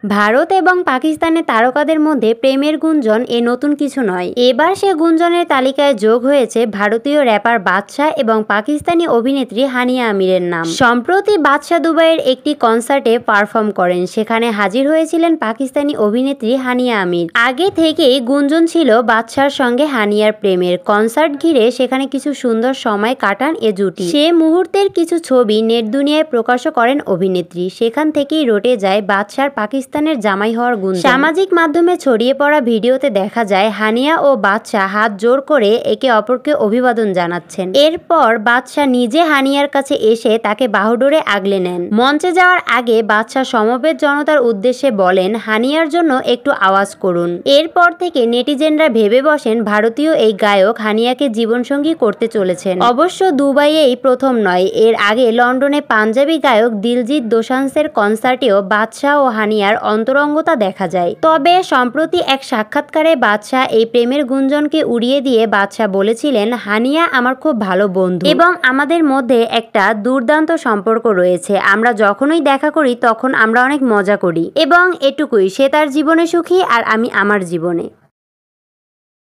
ভারত এবং পাকিস্তানের তারকাদের মধ্যে প্রেমের গুঞ্জন এ নতুন কিছু নয়। এবার সে গুঞ্জনের তালিকায় যোগ হয়েছে ভারতীয় র্যাপার বাদশা এবং পাকিস্তানি অভিনেত্রী হানিয়া আমিরের নাম। সম্প্রতি বাদশা দুবাইয়ের একটি কনসার্টে পারফর্ম করেন, সেখানে হাজির হয়েছিলেন পাকিস্তানি অভিনেত্রী হানিয়া আমির। আগে থেকেই গুঞ্জন ছিল বাদশার সঙ্গে হানিয়ার প্রেমের। কনসার্ট ঘিরে সেখানে কিছু সুন্দর সময় কাটান এ জুটি। সে মুহূর্তের কিছু ছবি নেট দুনিয়ায় প্রকাশও করেন অভিনেত্রী। সেখান থেকেই রটে যায় বাদশার পাকিস্তানের জামাই হওয়ার গুঞ্জন। সামাজিক মাধ্যমে ছড়িয়ে পড়া ভিডিওতে দেখা যায় হানিয়া ও বাদশা হাত জোড় করে একে অপরকে অভিবাদন জানাচ্ছেন। এরপর বাদশা নিজে হানিয়ার কাছে এসে তাকে বাহুডোরে আগলে নেন। মঞ্চে যাওয়ার আগে বাদশা সমবেত জনতার উদ্দেশ্যে বলেন, হানিয়ার জন্য একটু আওয়াজ করুন। এরপর থেকে নেটিজেনরা ভেবে বসেন ভারতীয় এই গায়ক হানিয়াকে জীবনসঙ্গী করতে চলেছেন। অবশ্য দুবাইয়েই প্রথম নয়, এর আগে লন্ডনে পাঞ্জাবি গায়ক দিলজিৎ দোসান্সের কনসার্টেও বাদশা ও হানিয়ার অন্তরঙ্গতা দেখা যায়। তবে সম্প্রতি এক সাক্ষাৎকারে বাদশা এই প্রেমের গুঞ্জনকে উড়িয়ে দিয়ে বাদশা বলেছিলেন, হানিয়া আমার খুব ভালো বন্ধু এবং আমাদের মধ্যে একটা দুর্দান্ত সম্পর্ক রয়েছে। আমরা যখনই দেখা করি তখন আমরা অনেক মজা করি এবং এটুকুই। সে তার জীবনে সুখী আর আমি আমার জীবনে।